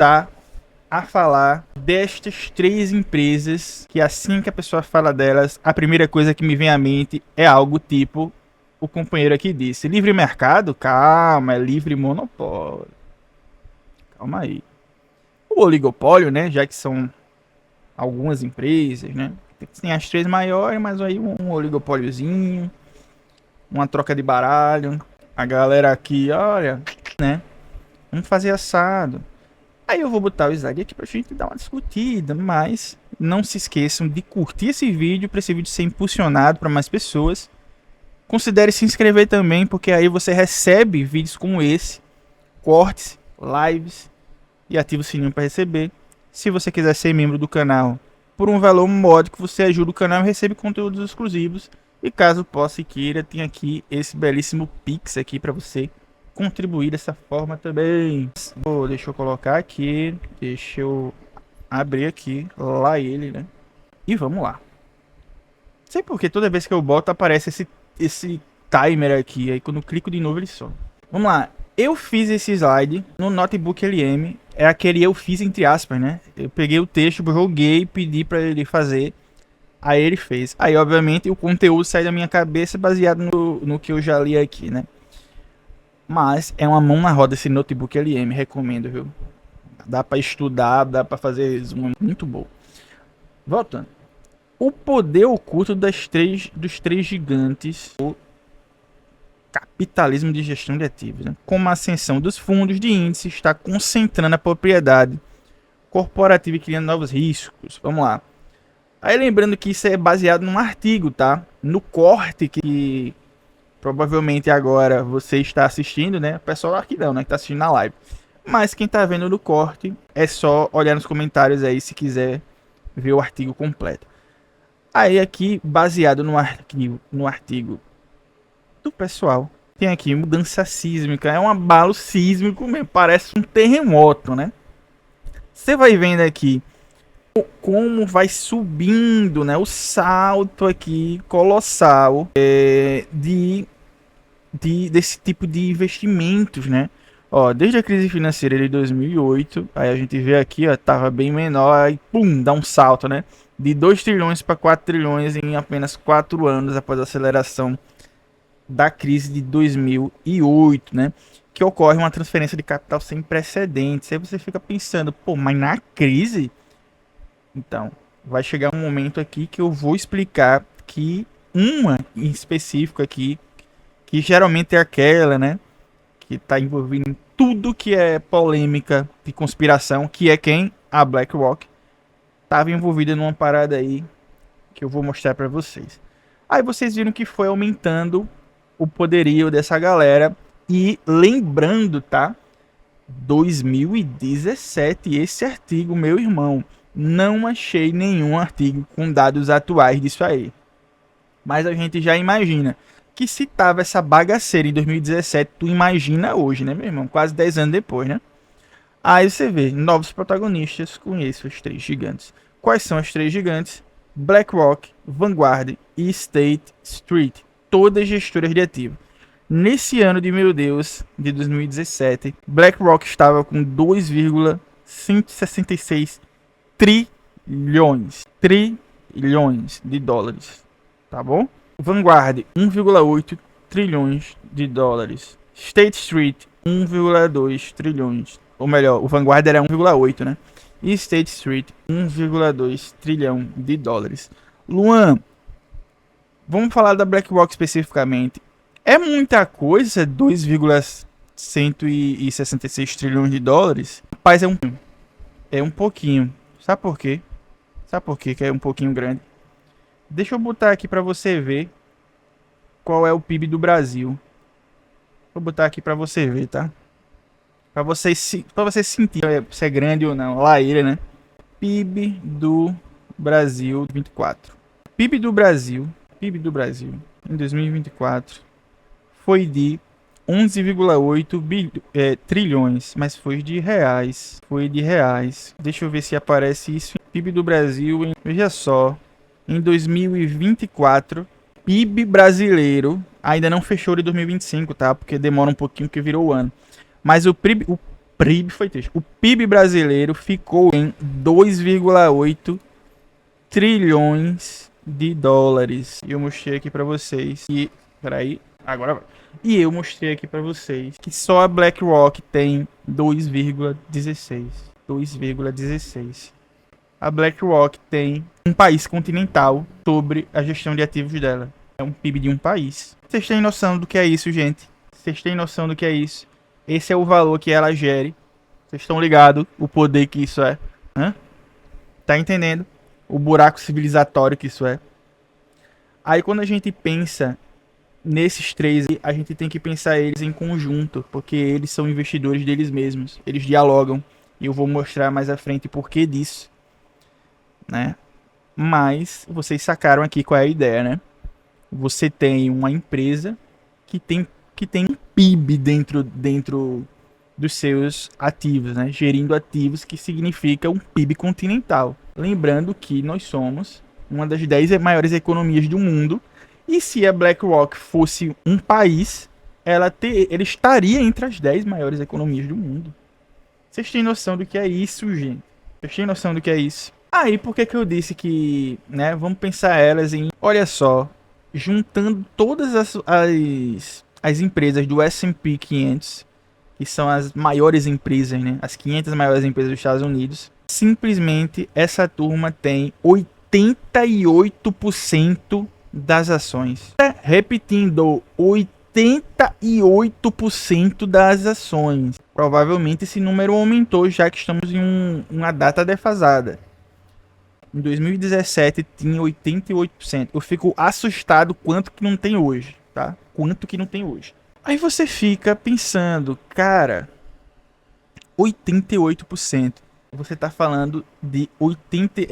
Tá a falar destas três empresas que assim que a pessoa fala delas, a primeira coisa que me vem à mente é algo tipo o companheiro aqui disse: livre mercado? Calma, é livre monopólio. Calma aí. O oligopólio, né, já que são algumas empresas, né? Tem as três maiores, mas aí um oligopóliozinho, uma troca de baralho. A galera aqui, olha, né? Vamos fazer assado. Aí eu vou botar o slide aqui pra gente dar uma discutida, mas não se esqueçam de curtir esse vídeo para esse vídeo ser impulsionado para mais pessoas. Considere se inscrever também, porque aí você recebe vídeos como esse, cortes, lives e ativa o sininho para receber. Se você quiser ser membro do canal, por um valor módico, você ajuda o canal e recebe conteúdos exclusivos. E caso possa e queira, tem aqui esse belíssimo Pix aqui para você contribuir dessa forma também. Deixa eu colocar aqui, deixa eu abrir aqui, lá ele, né? E vamos lá. Não sei porque toda vez que eu boto aparece esse timer aqui, aí quando eu clico de novo ele some. Vamos lá, eu fiz esse slide no Notebook LM, é aquele eu fiz entre aspas, né? Eu peguei o texto, joguei, pedi para ele fazer, aí ele fez. Aí obviamente o conteúdo sai da minha cabeça baseado no que eu já li aqui, né? Mas é uma mão na roda esse Notebook LM, recomendo, viu? Dá para estudar, dá para fazer zoom, muito bom. Voltando. O poder oculto dos três gigantes, o capitalismo de gestão de ativos, né? Como a ascensão dos fundos de índice está concentrando a propriedade corporativa e criando novos riscos. Vamos lá. Aí lembrando que isso é baseado num artigo, tá? No corte que provavelmente agora você está assistindo, né? O pessoal aqui não, né? Que tá assistindo na live. Mas quem tá vendo no corte, é só olhar nos comentários aí se quiser ver o artigo completo. Aí aqui, baseado no artigo do pessoal, tem aqui mudança sísmica. É um abalo sísmico mesmo, parece um terremoto, né? Você vai vendo aqui como vai subindo, né? O salto aqui colossal desse tipo de investimentos, né? Ó, desde a crise financeira de 2008, aí a gente vê aqui, ó, tava bem menor, aí pum, dá um salto, né? De 2 trilhões para 4 trilhões em apenas 4 anos após a aceleração da crise de 2008, né? Que ocorre uma transferência de capital sem precedentes. Aí você fica pensando, pô, mas na crise? Então, vai chegar um momento aqui que eu vou explicar que uma em específico aqui, que geralmente é aquela, né? Que está envolvido em tudo que é polêmica de conspiração, que é quem? A BlackRock. Estava envolvida numa parada aí que eu vou mostrar para vocês. Aí vocês viram que foi aumentando o poderio dessa galera. E lembrando, tá? 2017, esse artigo, meu irmão, não achei nenhum artigo com dados atuais disso aí. Mas a gente já imagina que se tava essa bagaceira em 2017, tu imagina hoje, né, meu irmão? Quase 10 anos depois, né? Aí você vê novos protagonistas, conheço os três gigantes. Quais são os três gigantes? BlackRock, Vanguard e State Street, todas gestoras de ativo. Nesse ano de meu Deus, de 2017, BlackRock estava com 2,166 trilhões de dólares, tá bom? Vanguard, 1,8 trilhões de dólares. State Street, 1,2 trilhões. Ou melhor, o Vanguard era 1,8, né? E State Street, 1,2 trilhão de dólares. Luan, vamos falar da BlackRock especificamente. É muita coisa, 2,166 trilhões de dólares? Rapaz, é um pouquinho. Sabe por quê? Sabe por quê que é um pouquinho grande? Deixa eu botar aqui para você ver qual é o PIB do Brasil. Vou botar aqui para você ver, tá? Para você sentir se é grande ou não. Lá ele, né? PIB do Brasil 24. PIB do Brasil em 2024 foi de 11,8 trilhões, mas foi de reais. Deixa eu ver se aparece isso. PIB do Brasil, veja só, em 2024, PIB brasileiro ainda não fechou de 2025, tá? Porque demora um pouquinho que virou o ano. Mas o PIB foi triste. O PIB brasileiro ficou em 2,8 trilhões de dólares. E eu mostrei aqui pra vocês. E peraí, agora vai. E eu mostrei aqui pra vocês que só a BlackRock tem 2,16. 2,16. A BlackRock tem um país continental sobre a gestão de ativos dela. É um PIB de um país. Vocês têm noção do que é isso, gente? Vocês têm noção do que é isso? Esse é o valor que ela gere. Vocês estão ligados o poder que isso é? Hã? Tá entendendo? O buraco civilizatório que isso é. Aí quando a gente pensa nesses três, a gente tem que pensar eles em conjunto, porque eles são investidores deles mesmos. Eles dialogam. E eu vou mostrar mais à frente o porquê disso, né? Mas vocês sacaram aqui qual é a ideia, né? Você tem uma empresa que tem um PIB dentro dos seus ativos, né? Gerindo ativos, que significa um PIB continental. Lembrando que nós somos uma das 10 maiores economias do mundo. E se a BlackRock fosse um país, ele estaria entre as 10 maiores economias do mundo. Vocês têm noção do que é isso, gente? Vocês têm noção do que é isso? Aí, por que eu disse que, né, vamos pensar elas em... Olha só, juntando todas as empresas do S&P 500, que são as maiores empresas, né, as 500 maiores empresas dos Estados Unidos, simplesmente essa turma tem 88% das ações. Repetindo, 88% das ações. Provavelmente esse número aumentou, já que estamos em uma data defasada. Em 2017 tinha 88%. Eu fico assustado quanto que não tem hoje, tá? Quanto que não tem hoje. Aí você fica pensando, cara, 88%. Você tá falando de 80...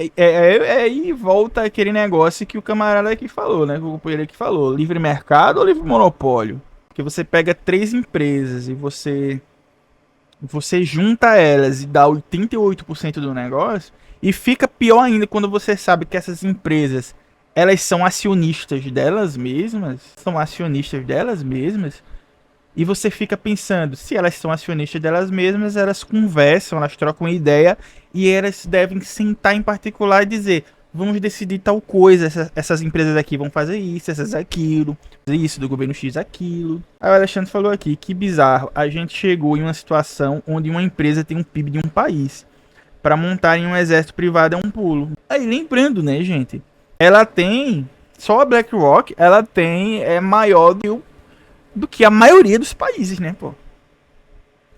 Aí volta aquele negócio que o camarada aqui falou, né? O companheiro aqui falou. Livre mercado ou livre monopólio? Porque você pega 3 empresas e você junta elas e dá 88% do negócio. E fica pior ainda quando você sabe que essas empresas, elas são acionistas delas mesmas. E você fica pensando, se elas são acionistas delas mesmas, elas conversam, elas trocam ideia e elas devem sentar em particular e dizer, vamos decidir tal coisa, essas empresas aqui vão fazer isso, essas aquilo, fazer isso do governo X aquilo. Aí o Alexandre falou aqui, que bizarro, a gente chegou em uma situação onde uma empresa tem um PIB de um país. Para montar em um exército privado é um pulo. Aí lembrando, né, gente, ela tem, só a BlackRock, ela tem, é maior do que a maioria dos países, né, pô?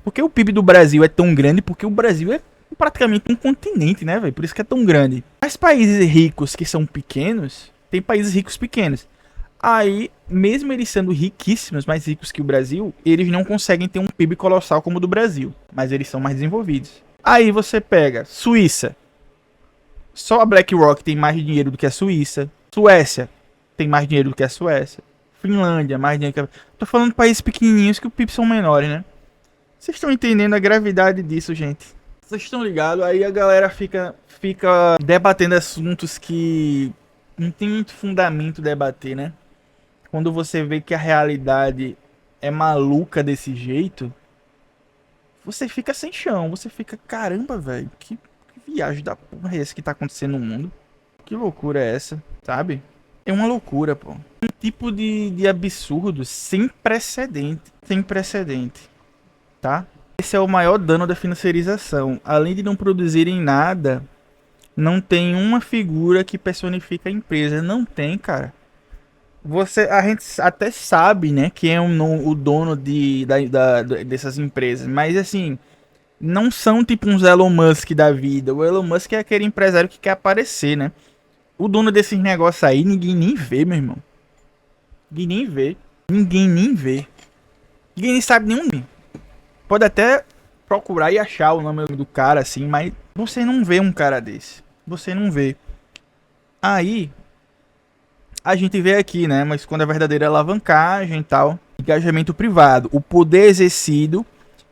Porque o PIB do Brasil é tão grande, porque o Brasil é praticamente um continente, né, velho? Por isso que é tão grande. Mas países ricos que são pequenos, tem países ricos pequenos. Aí, mesmo eles sendo riquíssimos, mais ricos que o Brasil, eles não conseguem ter um PIB colossal como o do Brasil. Mas eles são mais desenvolvidos. Aí você pega Suíça. Só a BlackRock tem mais dinheiro do que a Suíça. Suécia tem mais dinheiro do que a Suécia. Finlândia, mais dinheiro que a... Tô falando de países pequenininhos que o PIB são menores, né? Vocês estão entendendo a gravidade disso, gente? Vocês estão ligados? Aí a galera fica debatendo assuntos que não tem muito fundamento debater, né? Quando você vê que a realidade é maluca desse jeito, você fica sem chão. Você fica, caramba, velho, que viagem da porra é essa que tá acontecendo no mundo? Que loucura é essa, sabe? É uma loucura, pô. Um tipo de absurdo sem precedente. Sem precedente, tá? Esse é o maior dano da financiarização. Além de não produzirem nada, não tem uma figura que personifica a empresa. Não tem, cara. A gente até sabe, né, quem é o dono dessas empresas. Mas, assim, não são tipo uns Elon Musk da vida. O Elon Musk é aquele empresário que quer aparecer, né? O dono desses negócios aí, ninguém nem vê, meu irmão. Ninguém nem vê. Ninguém nem vê. Ninguém nem sabe nenhum nome. Pode até procurar e achar o nome do cara, assim, mas você não vê um cara desse. Você não vê. Aí, a gente vê aqui, né? Mas quando a verdadeira alavancagem e tal. Engajamento privado. O poder exercido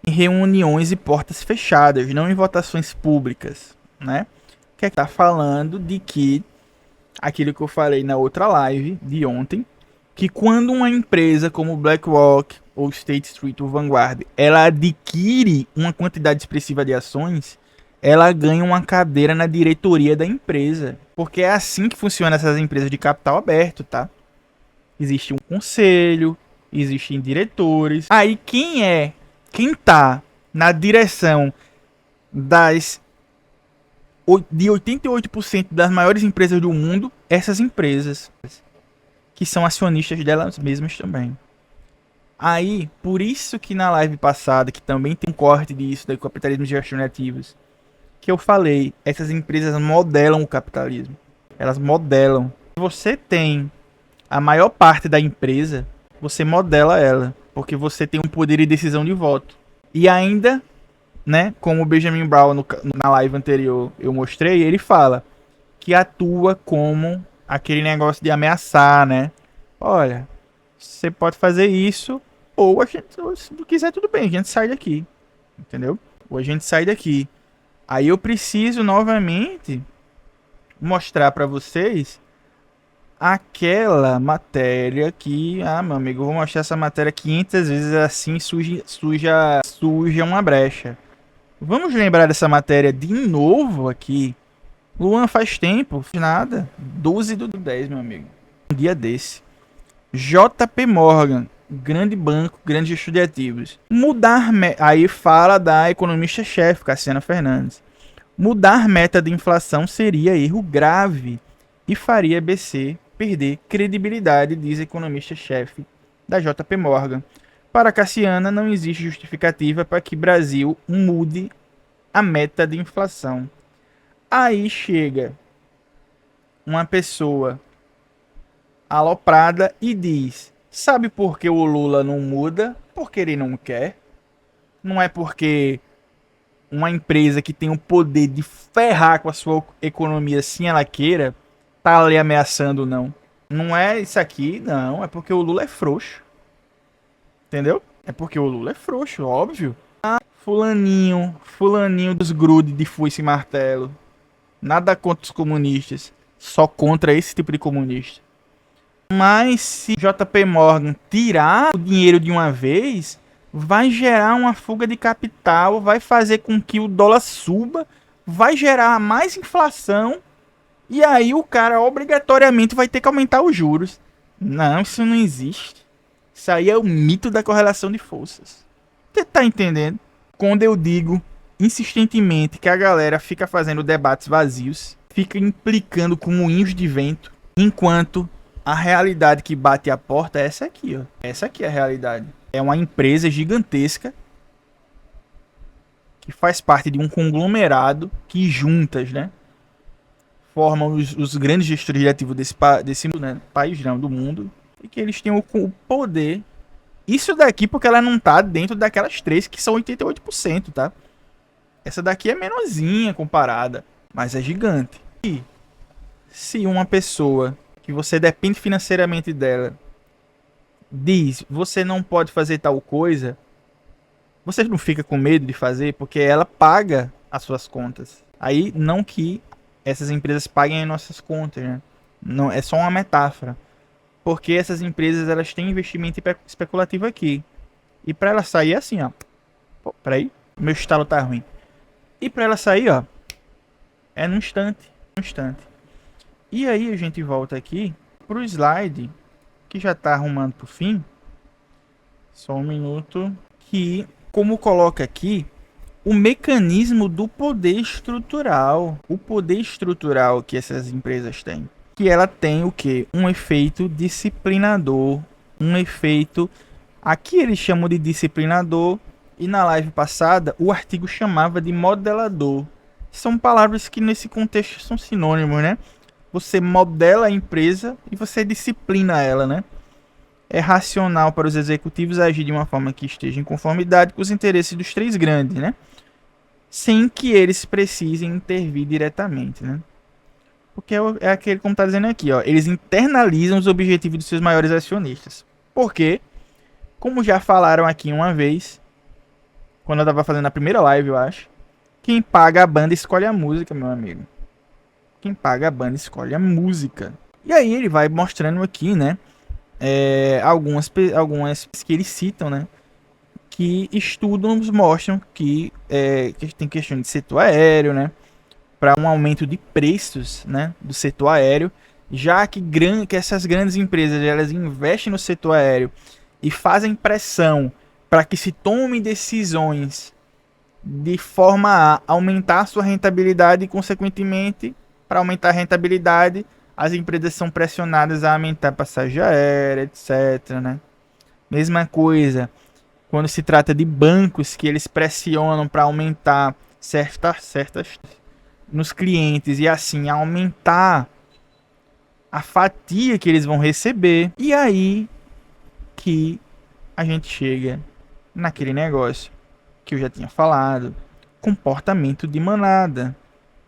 em reuniões e portas fechadas, não em votações públicas, né? Que tá falando de que aquilo que eu falei na outra live de ontem, que quando uma empresa como BlackRock, ou State Street ou Vanguard, ela adquire uma quantidade expressiva de ações, ela ganha uma cadeira na diretoria da empresa. Porque é assim que funcionam essas empresas de capital aberto, tá? Existe um conselho, existem diretores. Aí quem tá na direção das de 88% das maiores empresas do mundo, essas empresas que são acionistas delas mesmas também. Aí, por isso que na live passada, que também tem um corte disso, do capitalismo de gestão de ativos, que eu falei, essas empresas modelam o capitalismo. Elas modelam. Se você tem a maior parte da empresa, você modela ela, porque você tem um poder de decisão de voto. E ainda, né, como o Benjamin Brown na live anterior eu mostrei, ele fala que atua como aquele negócio de ameaçar, né? Olha, você pode fazer isso, ou a gente, se não quiser, tudo bem, a gente sai daqui. Entendeu? Ou a gente sai daqui. Aí eu preciso novamente mostrar para vocês aquela matéria que, meu amigo, eu vou mostrar essa matéria 500 vezes assim, suja uma brecha. Vamos lembrar dessa matéria de novo aqui. Luan, faz tempo, nada. 12/10, meu amigo. Um dia desse. JP Morgan, grande banco, grande gestor de ativos. Aí fala da economista-chefe, Cassiana Fernandes. Mudar meta de inflação seria erro grave e faria BC perder credibilidade, diz economista-chefe da JP Morgan. Para Cassiana, não existe justificativa para que Brasil mude a meta de inflação. Aí chega uma pessoa aloprada e diz: sabe por que o Lula não muda? Porque ele não quer. Não é porque uma empresa que tem o poder de ferrar com a sua economia assim ela queira, tá ali ameaçando, não. Não é isso aqui, não. É porque o Lula é frouxo. Entendeu? É porque o Lula é frouxo, óbvio. Fulaninho dos grude de foice e martelo. Nada contra os comunistas. Só contra esse tipo de comunista. Mas se JP Morgan tirar o dinheiro de uma vez, vai gerar uma fuga de capital, vai fazer com que o dólar suba, vai gerar mais inflação, e aí o cara obrigatoriamente vai ter que aumentar os juros. Não, isso não existe. Isso aí é o mito da correlação de forças. Você tá entendendo? Quando eu digo insistentemente que a galera fica fazendo debates vazios, fica implicando com moinhos de vento, enquanto a realidade que bate a porta é essa aqui, ó. Essa aqui é a realidade. É uma empresa gigantesca que faz parte de um conglomerado que juntas, né, formam os grandes gestores de ativo desse né, país, não, do mundo, e que eles têm o poder. Isso daqui porque ela não tá dentro daquelas três que são 88%, tá? Essa daqui é menorzinha comparada, mas é gigante. E se uma pessoa que você depende financeiramente dela diz, você não pode fazer tal coisa, você não fica com medo de fazer, porque ela paga as suas contas. Aí não que essas empresas paguem as nossas contas, né? Não, é só uma metáfora. Porque essas empresas, elas têm investimento especulativo aqui. E para ela sair é assim, ó. Pô, peraí, meu estalo tá ruim. E para ela sair, ó, é num instante, E aí a gente volta aqui pro slide que já tá arrumando pro fim. Só um minuto. Que, como coloca aqui, o mecanismo do poder estrutural. O poder estrutural que essas empresas têm. Que ela tem o quê? Um efeito disciplinador. Um efeito... Aqui eles chamam de disciplinador. E na live passada, o artigo chamava de modelador. São palavras que nesse contexto são sinônimos, né? Você modela a empresa e você disciplina ela, né? É racional para os executivos agir de uma forma que esteja em conformidade com os interesses dos três grandes, né? Sem que eles precisem intervir diretamente, né? Porque é aquele, como está dizendo aqui, ó, eles internalizam os objetivos dos seus maiores acionistas. Por quê? Como já falaram aqui uma vez, quando eu estava fazendo a primeira live, eu acho, quem paga a banda escolhe a música, meu amigo. Quem paga a banda escolhe a música. E aí ele vai mostrando aqui, né, algumas que eles citam, né? Que estudos mostram que tem questão de setor aéreo, né? Para um aumento de preços, né? Do setor aéreo, já que essas grandes empresas elas investem no setor aéreo e fazem pressão para que se tomem decisões de forma a aumentar a sua rentabilidade e, consequentemente, para aumentar a rentabilidade, as empresas são pressionadas a aumentar a passagem aérea, etc, né? Mesma coisa quando se trata de bancos que eles pressionam para aumentar certas nos clientes e assim aumentar a fatia que eles vão receber. E aí que a gente chega naquele negócio que eu já tinha falado, comportamento de manada,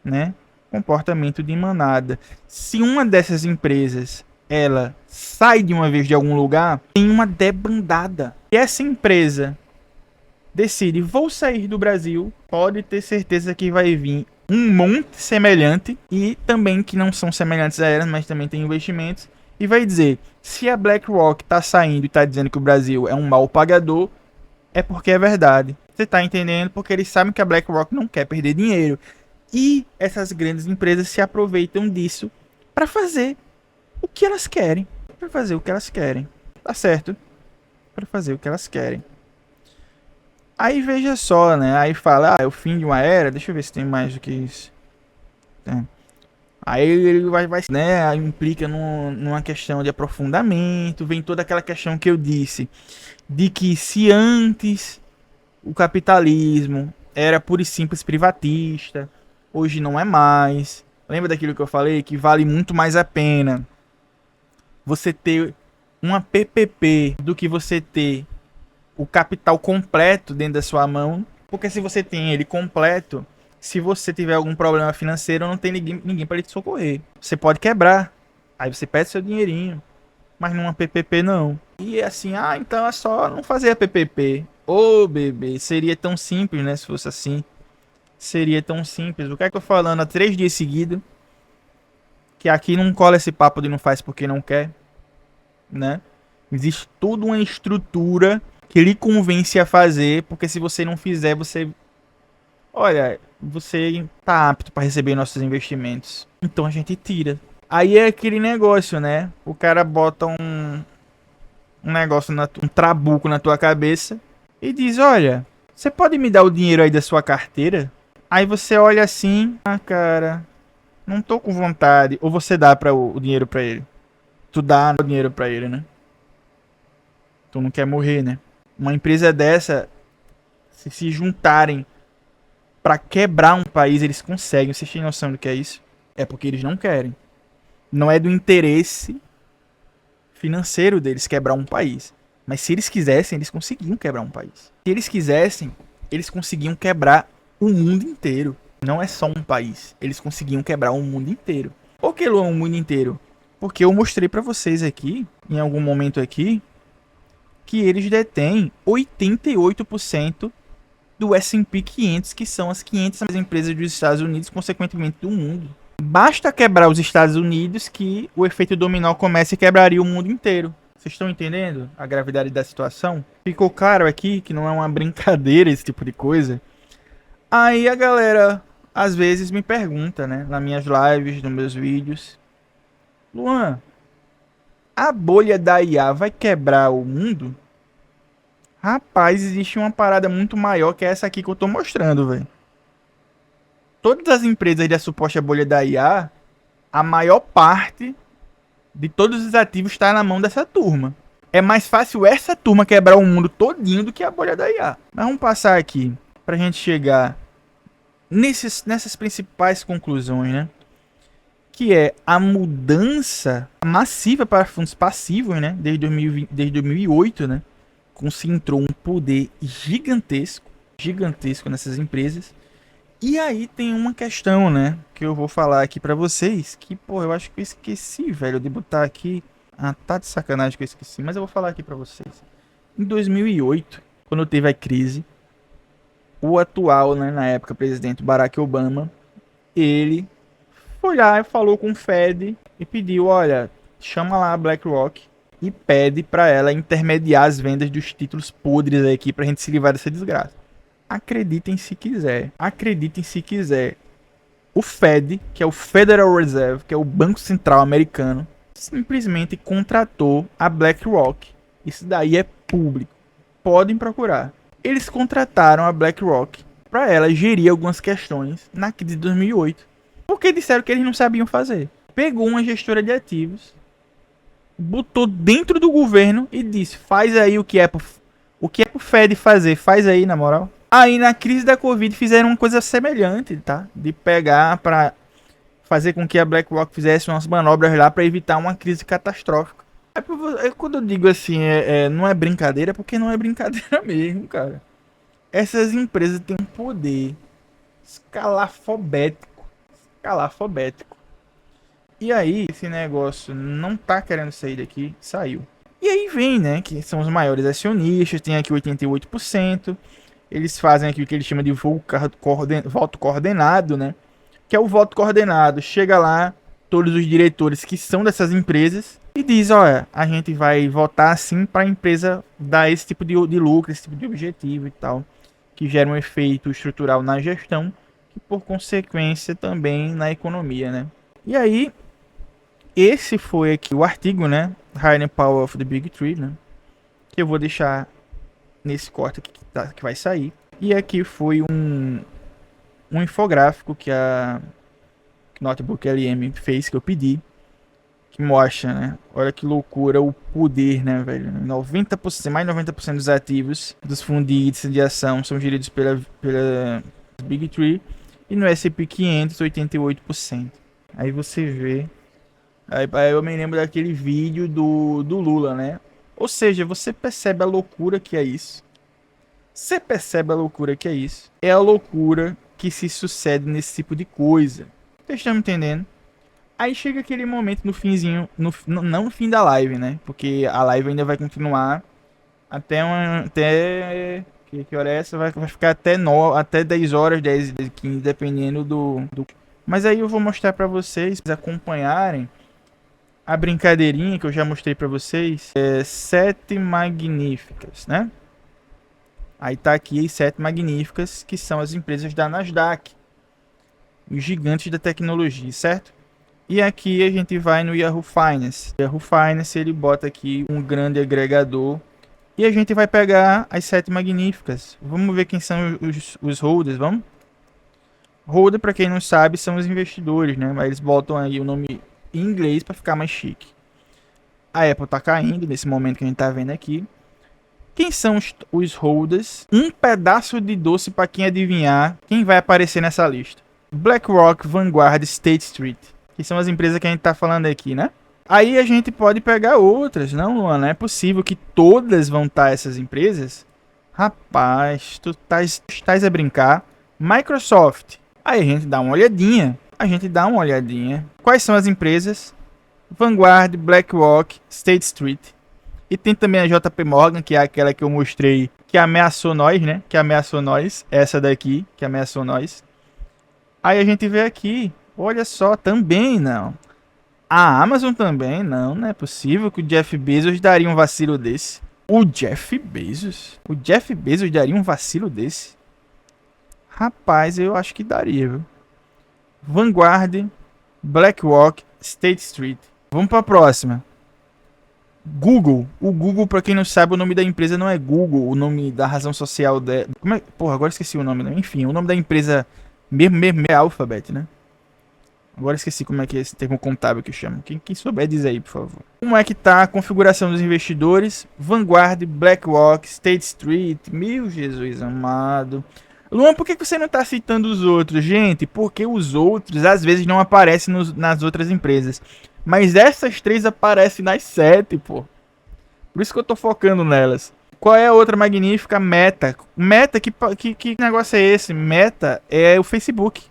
né? Comportamento de manada. Se uma dessas empresas ela sai de uma vez de algum lugar, tem uma debandada. E essa empresa decide, vou sair do Brasil, pode ter certeza que vai vir um monte semelhante e também que não são semelhantes a elas, mas também tem investimentos. E vai dizer, se a BlackRock tá saindo e tá dizendo que o Brasil é um mau pagador, é porque é verdade. Você tá entendendo? Porque eles sabem que a BlackRock não quer perder dinheiro. E essas grandes empresas se aproveitam disso para fazer o que elas querem. Para fazer o que elas querem. Tá certo? Para fazer o que elas querem. Aí veja só, né? Aí fala, é o fim de uma era. Deixa eu ver se tem mais do que isso. Tem. Aí ele vai né? Aí implica numa questão de aprofundamento. Vem toda aquela questão que eu disse. De que se antes o capitalismo era puro e simples privatista, hoje não é mais. Lembra daquilo que eu falei? Que vale muito mais a pena você ter uma PPP do que você ter o capital completo dentro da sua mão. Porque se você tem ele completo, se você tiver algum problema financeiro, não tem ninguém para te socorrer. Você pode quebrar, aí você perde seu dinheirinho, mas numa PPP não. E assim, então é só não fazer a PPP. Ô, bebê, seria tão simples, né? Se fosse assim, seria tão simples. O que é que eu tô falando há 3 dias seguidos? Que aqui não cola esse papo de não faz porque não quer, né? Existe toda uma estrutura que lhe convence a fazer, porque se você não fizer, olha, você tá apto para receber nossos investimentos. Então a gente tira. Aí é aquele negócio, né? O cara bota um negócio, um trabuco na tua cabeça e diz, olha, você pode me dar o dinheiro aí da sua carteira? Aí você olha assim, cara, não tô com vontade. Ou você dá o dinheiro pra ele. Tu dá o dinheiro pra ele, né? Tu não quer morrer, né? Uma empresa dessa, se juntarem pra quebrar um país, eles conseguem. Vocês têm noção do que é isso? É porque eles não querem. Não é do interesse financeiro deles quebrar um país. Mas se eles quisessem, eles conseguiam quebrar um país. Se eles quisessem, eles conseguiam quebrar o mundo inteiro. Não é só um país. Eles conseguiam quebrar o mundo inteiro. Por que, Luan, o mundo inteiro? Porque eu mostrei pra vocês aqui, em algum momento aqui, que eles detêm 88% do S&P 500, que são as 500 maiores empresas dos Estados Unidos, consequentemente do mundo. Basta quebrar os Estados Unidos que o efeito dominó começa e quebraria o mundo inteiro. Vocês estão entendendo a gravidade da situação? Ficou claro aqui que não é uma brincadeira esse tipo de coisa? Aí a galera às vezes me pergunta, né, nas minhas lives, nos meus vídeos, Luan, a bolha da IA vai quebrar o mundo? Rapaz, existe uma parada muito maior que é essa aqui que eu tô mostrando, velho. Todas as empresas da suposta bolha da IA, a maior parte de todos os ativos está na mão dessa turma. É mais fácil essa turma quebrar o mundo todinho do que a bolha da IA. Mas vamos passar aqui pra gente chegar nessas principais conclusões, né? Que é a mudança massiva para fundos passivos, né? Desde 2008, né? Concentrou um poder gigantesco nessas empresas. E aí tem uma questão, né? Que eu vou falar aqui pra vocês. Que, pô, eu acho que eu esqueci, velho, de botar aqui. Ah, tá de sacanagem que eu esqueci. Mas eu vou falar aqui pra vocês. Em 2008, quando teve a crise, o atual, né, na época, presidente Barack Obama, ele foi lá e falou com o Fed e pediu, olha, chama lá a BlackRock e pede para ela intermediar as vendas dos títulos podres aqui pra gente se livrar dessa desgraça. Acreditem se quiser. Acreditem se quiser. O Fed, que é o Federal Reserve, que é o Banco Central americano, simplesmente contratou a BlackRock. Isso daí é público. Podem procurar. Eles contrataram a BlackRock para ela gerir algumas questões na crise de 2008. Porque disseram que eles não sabiam fazer. Pegou uma gestora de ativos, botou dentro do governo e disse: faz aí o que é pro Fed fazer, faz aí, na moral. Aí na crise da Covid fizeram uma coisa semelhante, tá? De pegar para fazer com que a BlackRock fizesse umas manobras lá para evitar uma crise catastrófica. Quando eu digo assim, não é brincadeira, porque não é brincadeira mesmo, cara. Essas empresas têm um poder escalafobético. Escalafobético. E aí, esse negócio não tá querendo sair daqui, saiu. E aí vem, né, que são os maiores acionistas, tem aqui 88%. Eles fazem aqui o que eles chamam de voto coordenado, né? Que é o voto coordenado. Chega lá, todos os diretores que são dessas empresas e diz: olha, a gente vai votar assim para a empresa dar esse tipo de lucro, esse tipo de objetivo e tal, que gera um efeito estrutural na gestão, que por consequência também na economia, né? E aí, esse foi aqui o artigo, né? Hidden Power of the Big Three, né? Que eu vou deixar nesse corte aqui que vai sair. E aqui foi um infográfico que a Notebook LM fez, que eu pedi, que mostra, né? Olha que loucura o poder, né, velho? 90%, mais de 90% dos ativos dos fundos de índice de ação são geridos pela Big Three, e no S&P 500, 88%. Aí você vê. Aí eu me lembro daquele vídeo do Lula, né? Ou seja, você percebe a loucura que é isso. Você percebe a loucura que é isso. É a loucura que se sucede nesse tipo de coisa. Vocês estão me entendendo? Aí chega aquele momento no finzinho, não no fim da live, né? Porque a live ainda vai continuar até que hora é essa? Vai ficar até 10 horas, 10, 15, dependendo do... Mas aí eu vou mostrar pra vocês acompanharem a brincadeirinha que eu já mostrei pra vocês. É 7 magníficas, né? Aí tá aqui as 7 magníficas, que são as empresas da Nasdaq, os gigantes da tecnologia, certo? E aqui a gente vai no Yahoo Finance. Yahoo Finance, ele bota aqui um grande agregador. E a gente vai pegar as 7 magníficas. Vamos ver quem são os holders, vamos? Holder, para quem não sabe, são os investidores, né? Mas eles botam aí o nome em inglês para ficar mais chique. A Apple tá caindo nesse momento que a gente tá vendo aqui. Quem são os holders? Um pedaço de doce para quem adivinhar quem vai aparecer nessa lista. BlackRock, Vanguard, State Street. Que são as empresas que a gente tá falando aqui, né? Aí a gente pode pegar outras. Não, Luan, não é possível que todas vão estar essas empresas. Rapaz, tu estás a brincar. Microsoft. Aí a gente dá uma olhadinha. Quais são as empresas? Vanguard, BlackRock, State Street. E tem também a JP Morgan, que é aquela que eu mostrei, que ameaçou nós, né? Essa daqui, que ameaçou nós. Aí a gente vê aqui, olha só, também não. A Amazon também, não é possível que o Jeff Bezos daria um vacilo desse. O Jeff Bezos daria um vacilo desse? Rapaz, eu acho que daria, viu? Vanguard, BlackRock, State Street. Vamos para a próxima. Google. O Google, para quem não sabe, o nome da empresa não é Google, o nome da razão social dela. Porra, agora esqueci o nome, né? Enfim, o nome da empresa mesmo é Alphabet, né? Agora esqueci como é que é esse termo contábil que chama. Quem souber, diz aí, por favor. Como é que tá a configuração dos investidores? Vanguard, BlackRock, State Street. Meu Jesus amado. Luan, por que você não tá citando os outros? Gente, porque os outros às vezes não aparecem nas outras empresas. Mas essas 3 aparecem nas 7, pô. Por isso que eu tô focando nelas. Qual é a outra magnífica? Meta. Meta, que negócio é esse? Meta é o Facebook.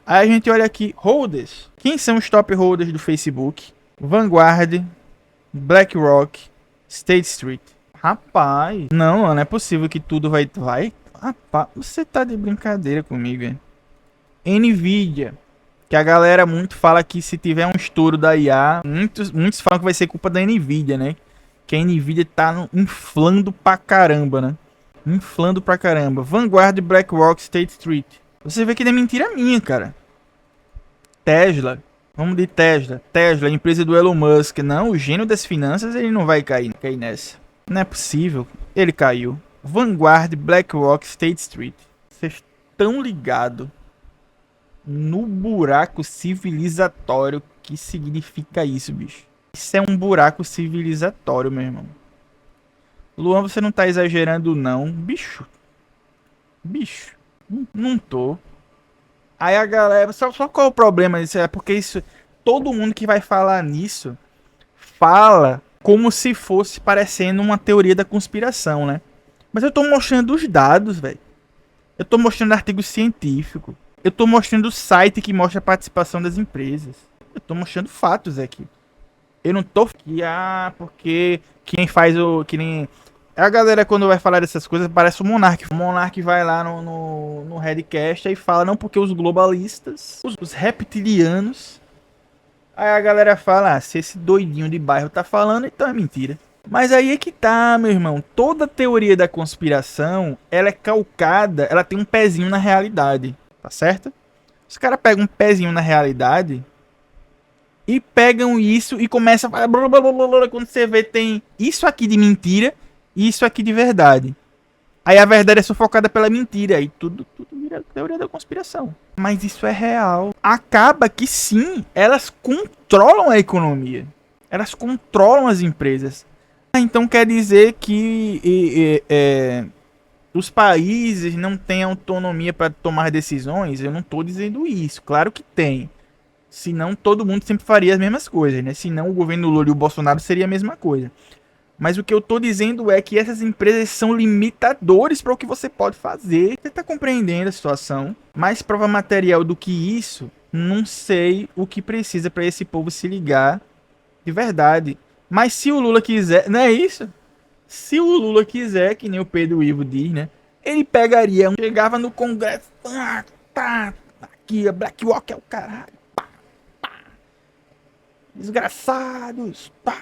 Aí a gente olha aqui, holders. Quem são os top holders do Facebook? Vanguard, BlackRock, State Street. Rapaz, não é possível que tudo vai. Rapaz, você tá de brincadeira comigo, hein? Nvidia. Que a galera muito fala que se tiver um estouro da IA, muitos falam que vai ser culpa da Nvidia, né? Que a Nvidia tá inflando pra caramba, né? Inflando pra caramba. Vanguard, BlackRock, State Street. Você vê que não é mentira minha, cara. Tesla. Vamos de Tesla. Tesla, empresa do Elon Musk. Não, o gênio das finanças, ele não vai cair nessa. Não é possível. Ele caiu. Vanguard, BlackRock, State Street. Vocês estão ligados no buraco civilizatório que significa isso, bicho? Isso é um buraco civilizatório, meu irmão. Luan, você não tá exagerando, não. Bicho. Bicho. Não tô. Aí a galera. Só qual é o problema disso? É porque isso. Todo mundo que vai falar nisso fala como se fosse parecendo uma teoria da conspiração, né? Mas eu tô mostrando os dados, velho. Eu tô mostrando artigo científico. Eu tô mostrando o site que mostra a participação das empresas. Eu tô mostrando fatos aqui. Eu não tô aqui, porque quem faz o. Que nem. A galera, quando vai falar dessas coisas, parece o Monark. O Monark vai lá no Redcast e fala, não, porque os globalistas, os reptilianos. Aí a galera fala, se esse doidinho de bairro tá falando, então é mentira. Mas aí é que tá, meu irmão. Toda teoria da conspiração, ela é calcada, ela tem um pezinho na realidade, tá certo? Os caras pegam um pezinho na realidade e pegam isso e começam a falar. Quando você vê, tem isso aqui de mentira e isso aqui de verdade. Aí a verdade é sufocada pela mentira. Aí tudo vira teoria da conspiração. Mas isso é real. Acaba que sim, elas controlam a economia. Elas controlam as empresas. Então quer dizer que os países não têm autonomia para tomar decisões? Eu não estou dizendo isso. Claro que tem. Senão todo mundo sempre faria as mesmas coisas, né? Senão o governo Lula e o Bolsonaro seria a mesma coisa. Mas o que eu tô dizendo é que essas empresas são limitadores para o que você pode fazer. Você tá compreendendo a situação? Mais prova material do que isso, não sei o que precisa para esse povo se ligar de verdade. Mas se o Lula quiser, não é isso? Se o Lula quiser, que nem o Pedro Ivo diz, né? Ele pegaria, chegava no Congresso, aqui, a BlackRock é o caralho. Desgraçados, pá.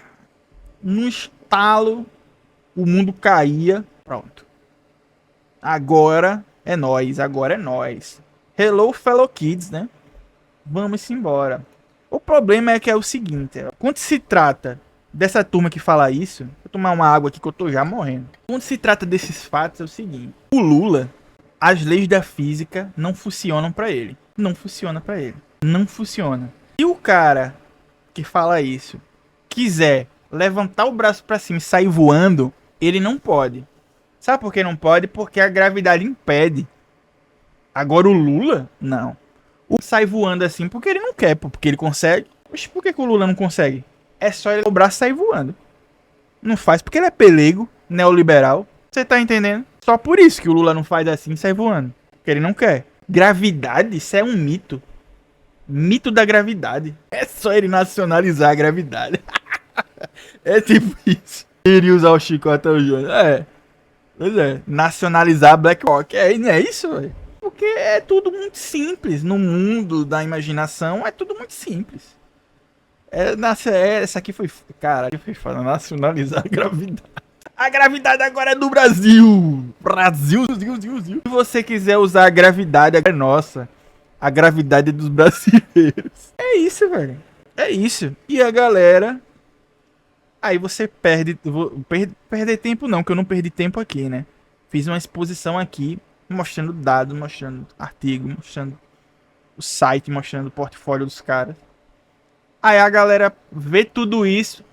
No estalo, o mundo caía. Pronto. Agora é nós, agora é nós. Hello, fellow kids, né? Vamos embora. O problema é que é o seguinte: quando se trata dessa turma que fala isso, vou tomar uma água aqui que eu tô já morrendo. Quando se trata desses fatos, é o seguinte: o Lula, as leis da física não funcionam pra ele. Não funciona pra ele. Não funciona. Se o cara que fala isso quiser levantar o braço pra cima e sair voando, ele não pode. Sabe por que não pode? Porque a gravidade impede. Agora o Lula, não. O sai voando assim porque ele não quer, porque ele consegue. Mas por que o Lula não consegue? É só ele o braço e sair voando. Não faz porque ele é pelego, neoliberal. Você tá entendendo? Só por isso que o Lula não faz assim e sai voando. Porque ele não quer. Gravidade, isso é um mito. Mito da gravidade. É só ele nacionalizar a gravidade. É tipo isso. Ele usar o chicote ao Júnior. É. Pois é. Nacionalizar a BlackRock. Não é isso, velho? Porque é tudo muito simples. No mundo da imaginação, é tudo muito simples. Essa aqui foi... Cara, foi foda. Nacionalizar a gravidade. A gravidade agora é do Brasil. Brasil. Se você quiser usar a gravidade, é nossa. A gravidade é dos brasileiros. É isso, velho. É isso. E a galera... Aí você perde... Perder tempo não, que eu não perdi tempo aqui, né? Fiz uma exposição aqui, mostrando dados, mostrando artigo, mostrando o site, mostrando o portfólio dos caras. Aí a galera vê tudo isso...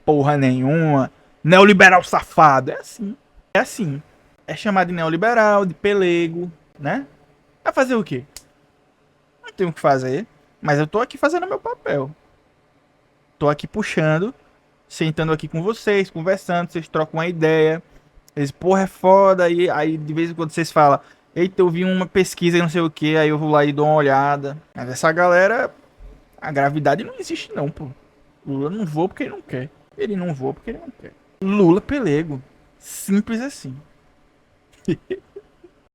Porra nenhuma. Neoliberal safado. É assim. É assim. É chamado de neoliberal, de pelego, né? Vai fazer o quê? Não tenho o que fazer. Mas eu tô aqui fazendo meu papel. Tô aqui puxando, sentando aqui com vocês, conversando, vocês trocam uma ideia. Eles, porra, é foda. Aí de vez em quando vocês falam, eita, eu vi uma pesquisa e não sei o que, aí eu vou lá e dou uma olhada. Mas essa galera, a gravidade não existe não, pô. Lula não voa porque ele não quer. Ele não voa porque ele não quer. Lula pelego. Simples assim.